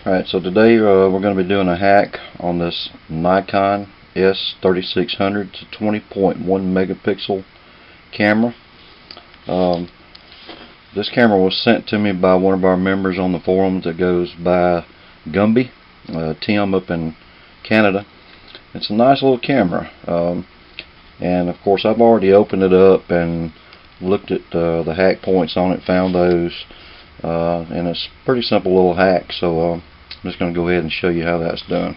Alright, so today we're going to be doing a hack on this Nikon S3600. It's a 20.1 megapixel camera. This camera was sent to me by one of our members on the forums that goes by Gumby, Tim up in Canada. It's a nice little camera, and of course I've already opened it up and looked at the hack points on it, found those, and it's a pretty simple little hack, so I'm just going to go ahead and show you how that's done.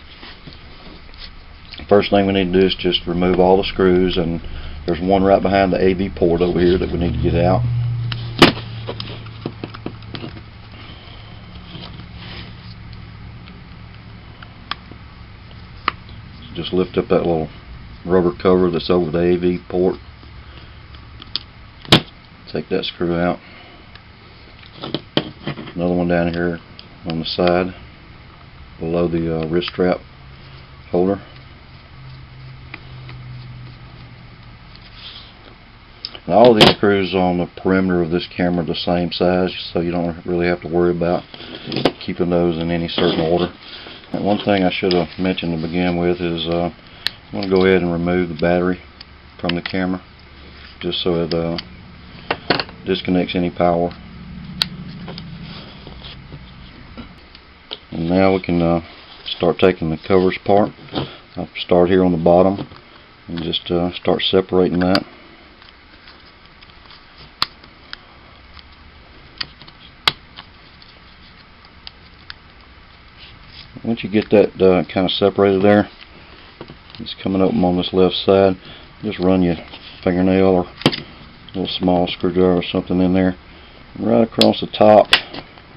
First thing we need to do is just remove all the screws, and there's one right behind the AV port over here that we need to get out. Just lift up that little rubber cover that's over the AV port. Take that screw out. Another one down here on the side below the wrist strap holder. And all of these screws on the perimeter of this camera are the same size, so you don't really have to worry about keeping those in any certain order. And one thing I should have mentioned to begin with is I'm going to go ahead and remove the battery from the camera, just so it disconnects any power. And now we can start taking the covers apart. I'll start here on the bottom and just start separating that. Once you get that kind of separated there, it's coming open on this left side, just run your fingernail or a little small screwdriver or something in there, and right across the top,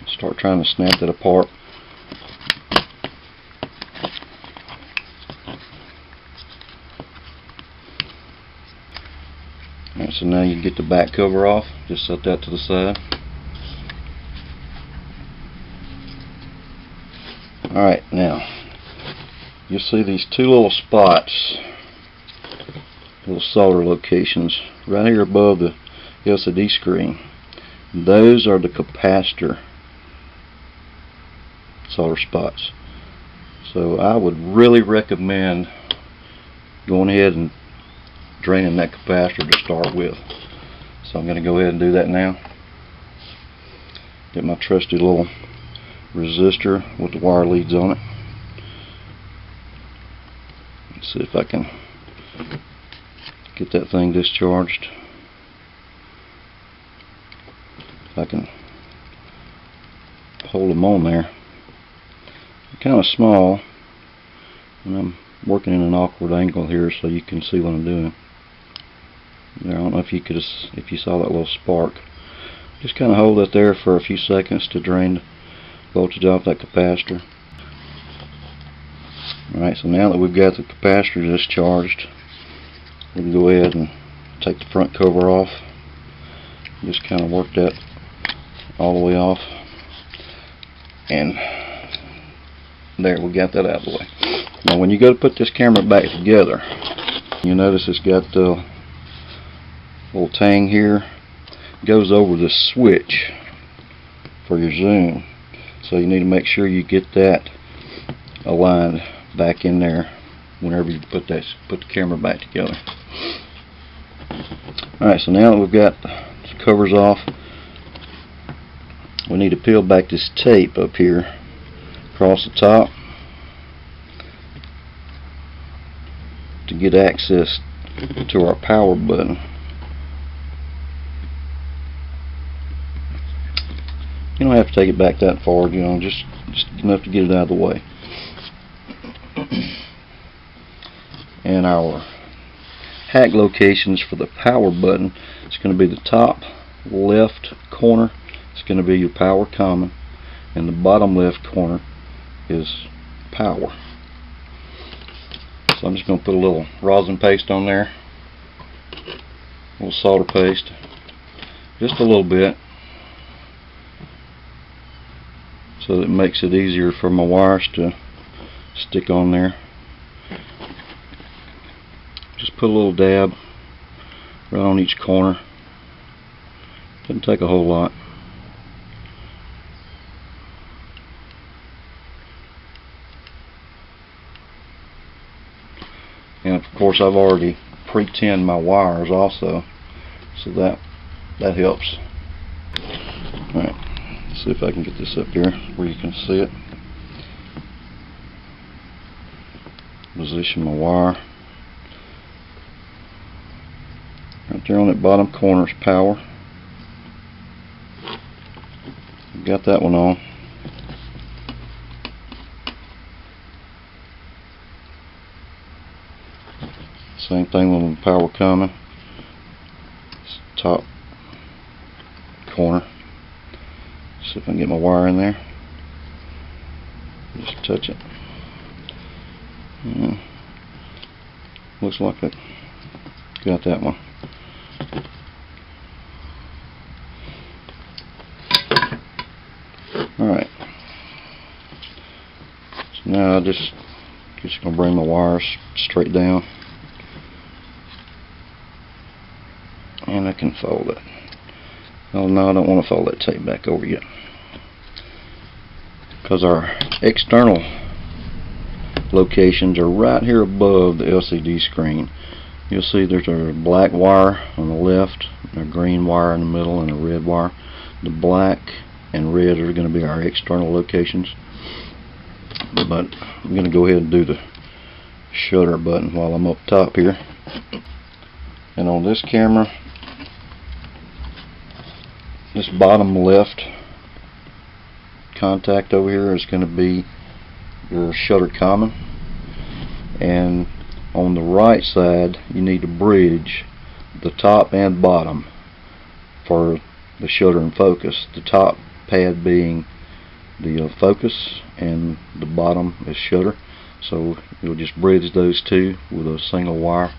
start trying to snap that apart. Alright, so now you get the back cover off, just set that to the side. Alright, now you'll see these two little spots, little solder locations right here above the LCD screen. Those are the capacitor solder spots. So I would really recommend going ahead and draining that capacitor to start with. So I'm going to go ahead and do that now. Get my trusty little resistor with the wire leads on it. Let's see if I can get that thing discharged. If I can hold them on there. They're kind of small, and I'm working in an awkward angle here so you can see what I'm doing. There, I don't know if you saw that little spark. Just kind of hold that there for a few seconds to drain the voltage off that capacitor. Alright, so now that we've got the capacitor discharged, we can go ahead and take the front cover off. Just kind of work that all the way off, and there, we got that out of the way. Now when you go to put this camera back together, you notice it's got the little tang here, goes over the switch for your zoom. So you need to make sure you get that aligned back in there whenever you put the camera back together. Alright, so now that we've got the covers off, we need to peel back this tape up here across the top to get access to our power button. You don't have to take it back that far, you know, just enough to get it out of the way. And our hack locations for the power button, it's going to be the top left corner, it's going to be your power common, and the bottom left corner is power. So I'm just going to put a little rosin paste on there, a little solder paste, just a little bit, so that it makes it easier for my wires to stick on there. Just put a little dab right on each corner. Doesn't take a whole lot. And of course I've already pre-tinned my wires also, so that helps. Alright, let's see if I can get this up here where you can see it. Position my wire. Right there on that bottom corner is power. Got that one on. Same thing with the power coming. It's top corner. See if I can get my wire in there. Just touch it. Looks like it. Got that one. Alright. So now I just gonna bring my wires straight down. And I can fold it. Oh no, I don't want to fold that tape back over yet, because our external locations are right here above the LCD screen. You'll see there's a black wire on the left, a green wire in the middle, and a red wire. The black and red are going to be our external locations, but I'm going to go ahead and do the shutter button while I'm up top here. And on this camera, this bottom left contact over here is going to be your shutter common, and on the right side you need to bridge the top and bottom for the shutter and focus. The top pad being the focus and the bottom is shutter, so you'll just bridge those two with a single wire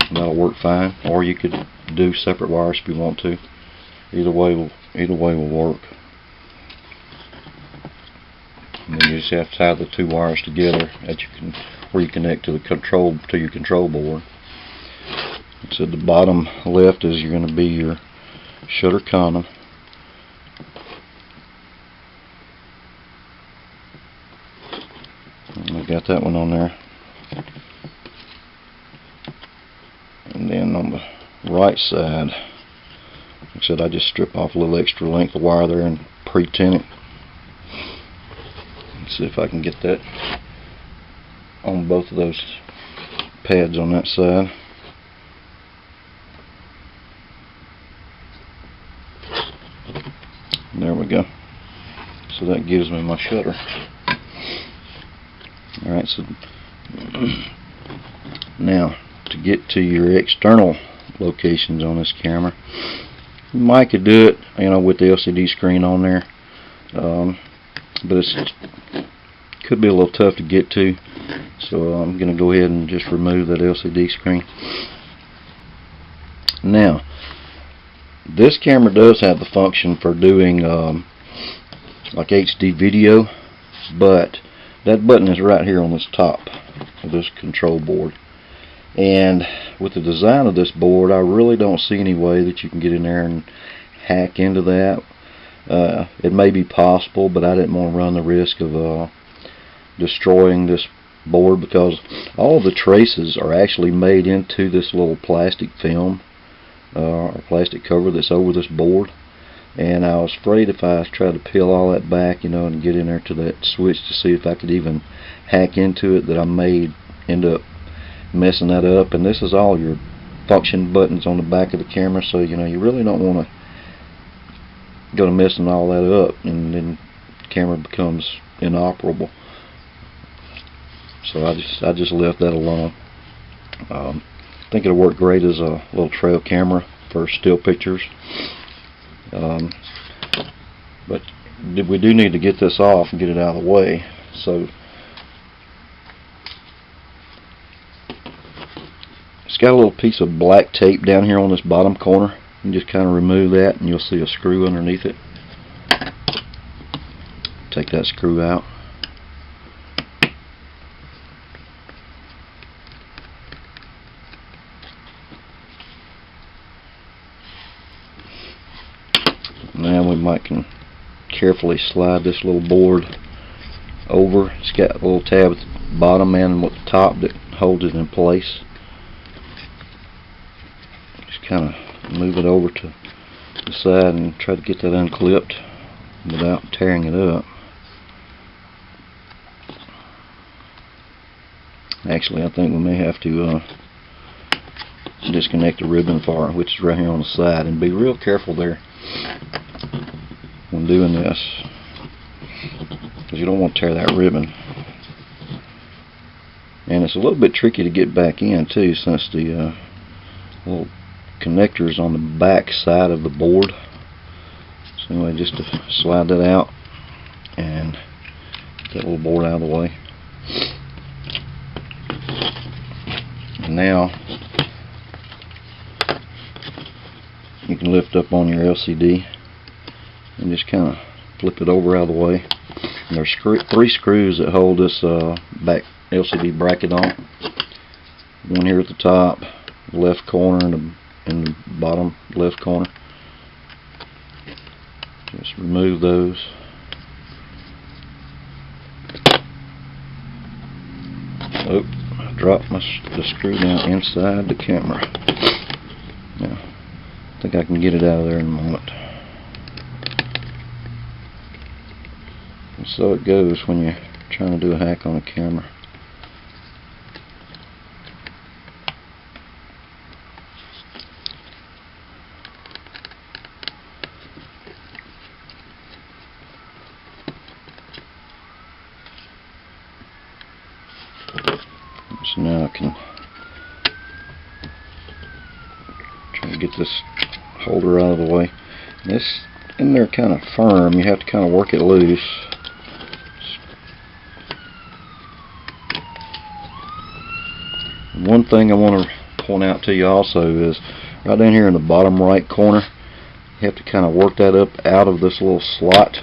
and that'll work fine, or you could do separate wires if you want to. Either way will work. And then you just have to tie the two wires together that where you connect to your control board. So the bottom left is going to be your shutter common. And I got that one on there. And then on the right side, like I said, I just strip off a little extra length of wire there and pre-tin it. Let's see if I can get that on both of those pads on that side. And there we go. So that gives me my shutter. Alright, so now to get to your external locations on this camera, you might could do it, with the LCD screen on there, but it could be a little tough to get to, so I'm going to go ahead and just remove that LCD screen. Now, this camera does have the function for doing like HD video, but that button is right here on this top of this control board. And with the design of this board, I really don't see any way that you can get in there and hack into that. It may be possible, but I didn't want to run the risk of destroying this board, because all the traces are actually made into this little plastic film or plastic cover that's over this board. And I was afraid if I tried to peel all that back, and get in there to that switch to see if I could even hack into it, that I may end up messing that up. And this is all your function buttons on the back of the camera, so you really don't want to go to messing all that up, and then the camera becomes inoperable. So I just left that alone. I think it'll work great as a little trail camera for still pictures. But we do need to get this off and get it out of the way. So it's got a little piece of black tape down here on this bottom corner. You just kind of remove that and you'll see a screw underneath it. Take that screw out. Now we can carefully slide this little board over. It's got a little tab at the bottom and at the top that holds it in place. Just kind of move it over to the side and try to get that unclipped without tearing it up. Actually, I think we may have to disconnect the ribbon for it, which is right here on the side, and be real careful there when doing this, because you don't want to tear that ribbon. And it's a little bit tricky to get back in too, since the little connector is on the back side of the board. So anyway, just to slide that out and get that little board out of the way. And now you can lift up on your LCD and just kind of flip it over out of the way. And there's 3 screws that hold this back LCD bracket on. One here at the top, left corner, and the bottom left corner. Just remove those. Oh, I dropped the screw down inside the camera. Now, I think I can get it out of there in a moment. And so it goes when you're trying to do a hack on a camera. So now I can try to get this holder out of the way. This in there kind of firm. You have to kind of work it loose. One thing I want to point out to you also is right down here in the bottom right corner, you have to kind of work that up out of this little slot,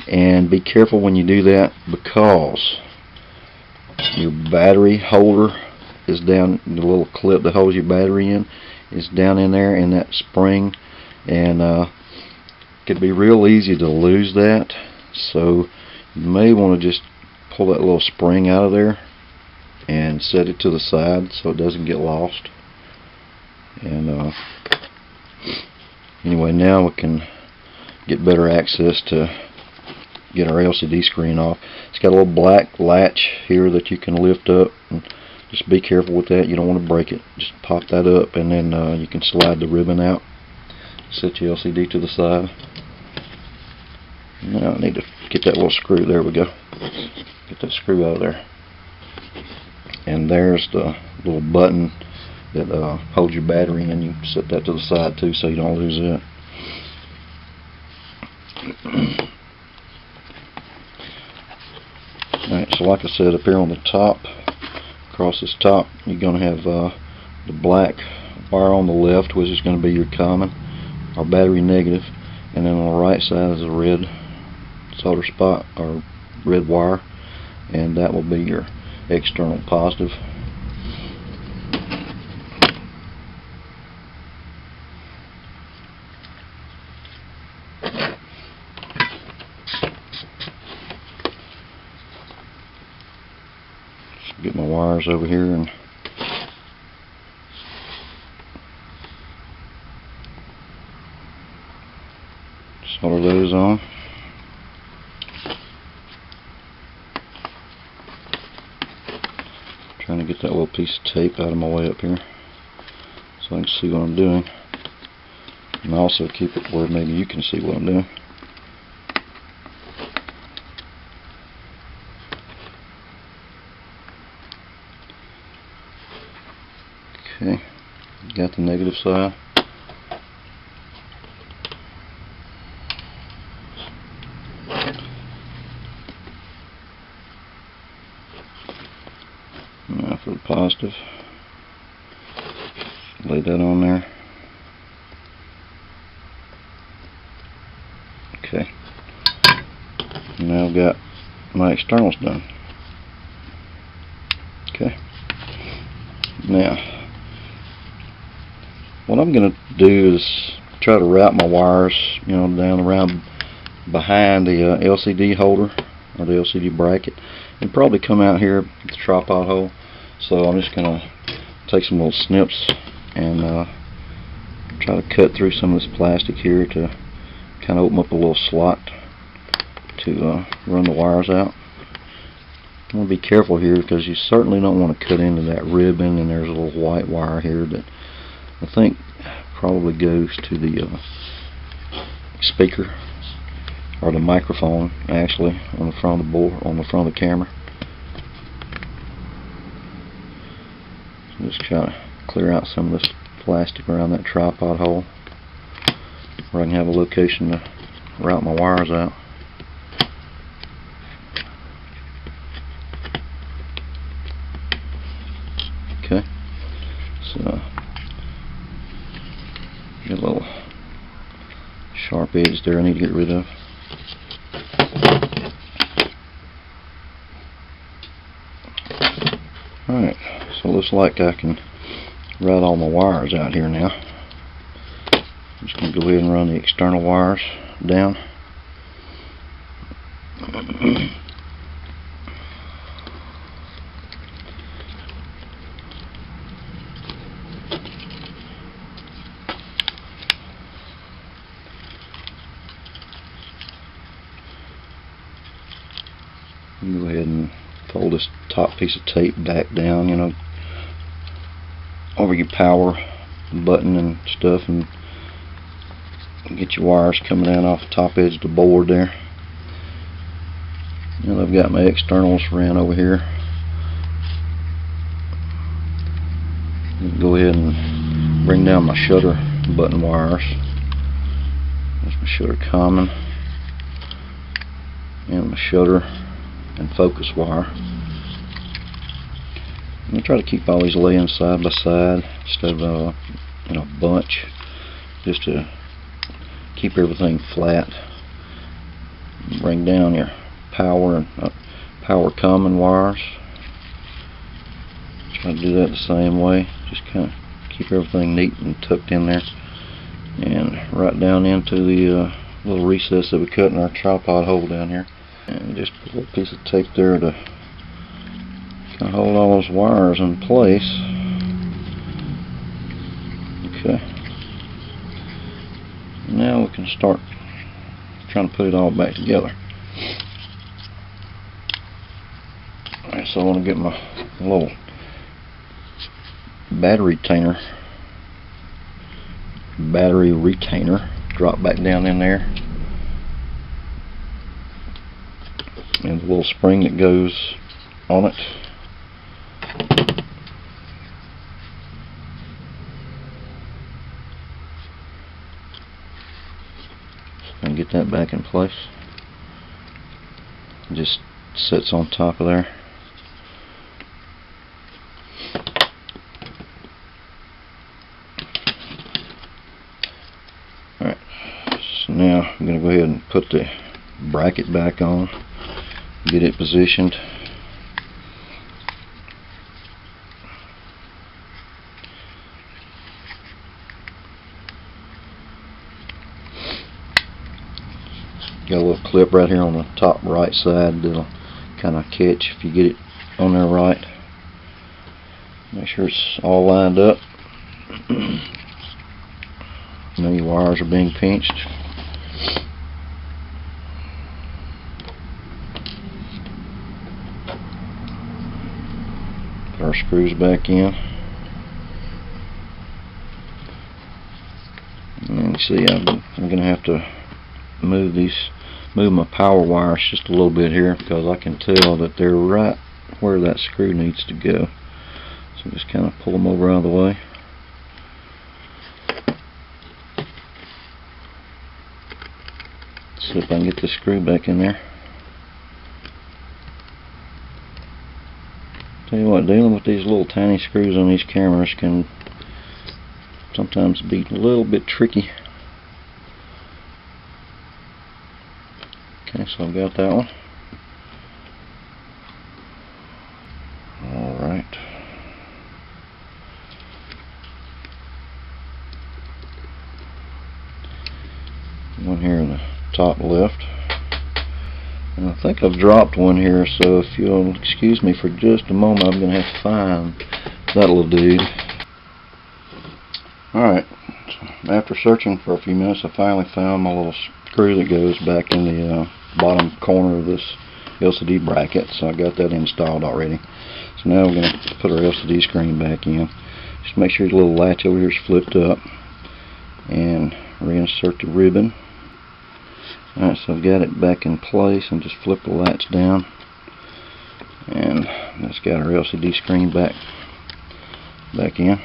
and be careful when you do that, because your battery holder is down, the little clip that holds your battery in is down in there in that spring, and it could be real easy to lose that. So you may want to just pull that little spring out of there and set it to the side so it doesn't get lost. And anyway, now we can get better access to get our LCD screen off. It's got a little black latch here that you can lift up, and just be careful with that. You don't want to break it. Just pop that up, and then you can slide the ribbon out. Set your LCD to the side. Now I need to get that little screw. There we go. Get that screw out of there. And there's the little button that holds your battery in. You set that to the side too, so you don't lose it. Alright, so like I said, up here on the top, across this top, you're going to have the black wire on the left, which is going to be your common, or battery negative, and then on the right side is a red solder spot, or red wire, and that will be your external positive. Just get my wires over here and solder those on. Trying to get that little piece of tape out of my way up here so I can see what I'm doing, and also keep it where maybe you can see what I'm doing. Okay, got the negative side. Now for the positive, lay that on there. Okay, now I've got my externals done. Okay, now what I'm going to do is try to route my wires, down around behind the LCD holder, or the LCD bracket, and probably come out here at the tripod hole So I'm just going to take some little snips and try to cut through some of this plastic here to kind of open up a little slot to run the wires out. I want to be careful here because you certainly don't want to cut into that ribbon, and there's a little white wire here that I think probably goes to the speaker or the microphone, actually, on the front of the board, on the front of the camera. So just try to clear out some of this plastic around that tripod hole where I can have a location to route my wires out. Okay, so got a little sharp edge there I need to get rid of. Alright, so it looks like I can route all my wires out here now. I'm just going to go ahead and run the external wires down. Go ahead and fold this top piece of tape back down, you know, over your power button and stuff, and get your wires coming down off the top edge of the board there. And I've got my externals ran over here. Go ahead and bring down my shutter button wires. There's my shutter common and my shutter and focus wire. I'm going to try to keep all these laying side by side instead of in a bunch, just to keep everything flat. Bring down your power and power common wires. Try to do that the same way. Just kind of keep everything neat and tucked in there, and right down into the little recess that we cut in our tripod hole down here. And just put a little piece of tape there to kind of hold all those wires in place. Okay. Now we can start trying to put it all back together. Alright, so I want to get my little battery retainer, drop back down in there. And the little spring that goes on it. And get that back in place. It just sits on top of there. Alright, so now I'm going to go ahead and put the bracket back on. Get it positioned. Got a little clip right here on the top right side that'll kind of catch if you get it on there right. Make sure it's all lined up. Now your wires are being pinched. Put our screws back in. And you see, I'm going to have to move my power wires just a little bit here, because I can tell that they're right where that screw needs to go. So just kind of pull them over out of the way. See if I can get the screw back in there. Tell you what, dealing with these little tiny screws on these cameras can sometimes be a little bit tricky. Okay, so I've got that one. Alright. One here in the top left. And I think I've dropped one here, so if you'll excuse me for just a moment, I'm going to have to find that little dude. Alright, after searching for a few minutes, I finally found my little screw that goes back in the bottom corner of this LCD bracket, so I got that installed already. So now we're going to put our LCD screen back in. Just make sure the little latch over here is flipped up and reinsert the ribbon. Alright, so I've got it back in place, and just flip the latch down, and that's got our LCD screen back in.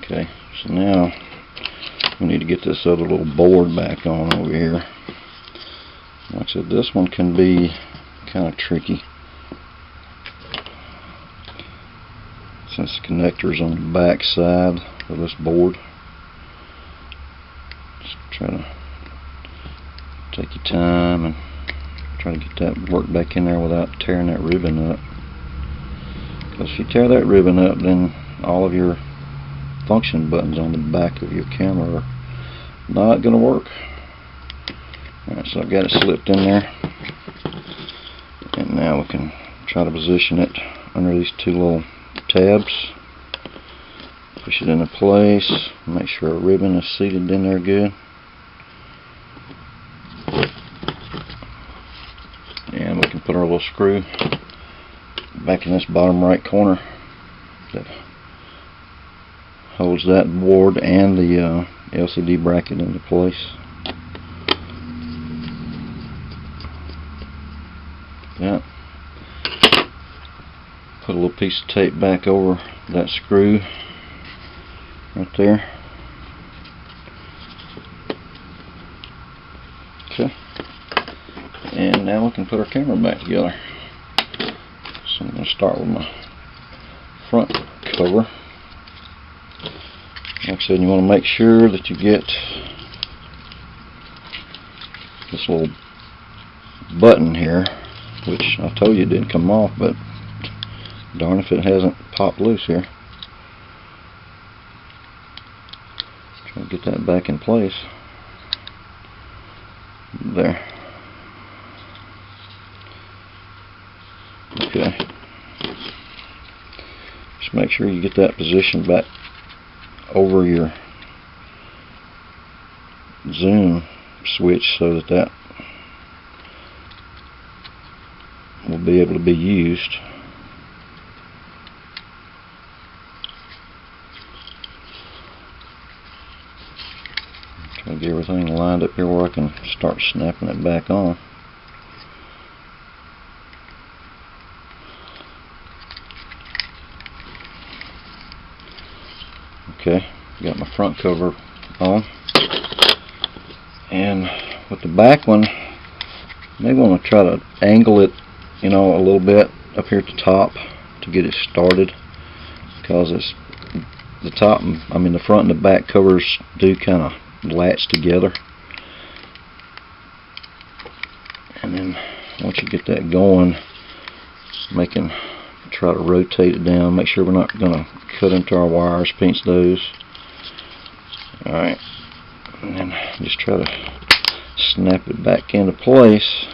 Okay, so now we need to get this other little board back on over here. Like I said, this one can be kind of tricky since the connector's on the back side of this board. Just try to take your time and try to get that work back in there without tearing that ribbon up. Because if you tear that ribbon up, then all of your function buttons on the back of your camera are not going to work. Alright, so I've got it slipped in there, and now we can try to position it under these two little tabs. Push it into place, make sure our ribbon is seated in there good, and we can put our little screw back in this bottom right corner that holds that board and the LCD bracket into place. Yeah. Put a little piece of tape back over that screw right there. Okay. And now we can put our camera back together. So I'm going to start with my front cover. Like I said, you want to make sure that you get this little button here, which I told you it didn't come off, but darn if it hasn't popped loose here. Try to get that back in place. There. Okay. Just make sure you get that position back over your zoom switch so that will be able to be used. Try to get everything lined up here where I can start snapping it back on. Okay, got my front cover on, and with the back one, maybe want to try to angle it, a little bit up here at the top to get it started, because it's the top, the front and the back covers do kind of latch together, and then once you get that going, try to rotate it down, make sure we're not going to cut into our wires, pinch those. Alright, and then just try to snap it back into place.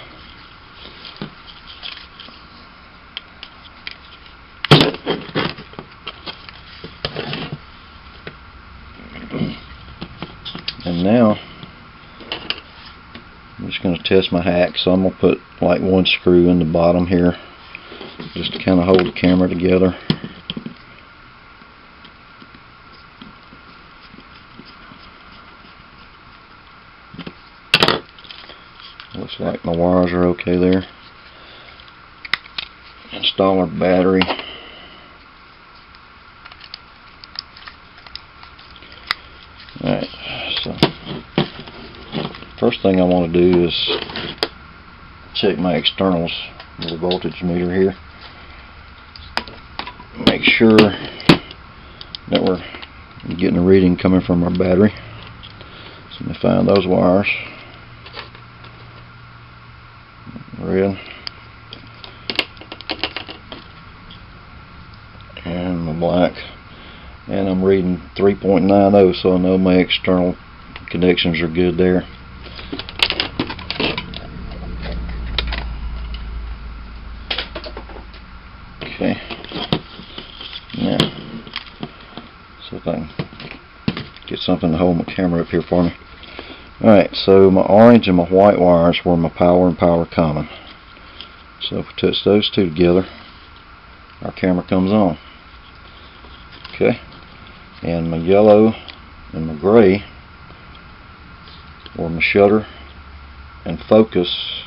And now I'm just going to test my hack, so I'm going to put like one screw in the bottom here just to kind of hold the camera together. Looks like my wires are okay there. Install our battery. Alright, so first thing I want to do is check my externals with the voltage meter here. Make sure that we're getting a reading coming from our battery. So let me find those wires. Red and the black, and I'm reading 3.90, so I know my external connections are good there. see if I can get something to hold my camera up here for me. Alright, so my orange and my white wires were my power and power common. So if we touch those two together, our camera comes on. Okay, and my yellow and my gray were my shutter and focus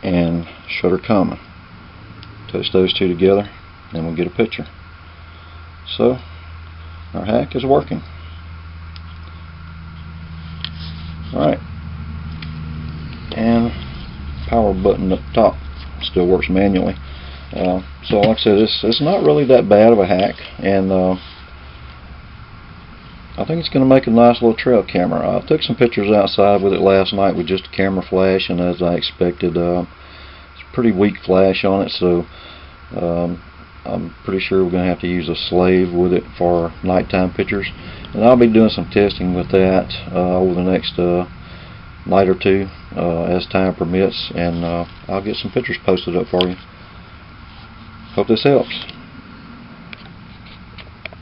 and shutter common. Touch those two together and we'll get a picture. So our hack is working. Alright, and power button up top still works manually. So like I said, it's not really that bad of a hack, and I think it's going to make a nice little trail camera. I took some pictures outside with it last night with just a camera flash, and as I expected, it's a pretty weak flash on it, so I'm pretty sure we're going to have to use a slave with it for nighttime pictures, and I'll be doing some testing with that over the next night or two as time permits, and I'll get some pictures posted up for you. Hope this helps.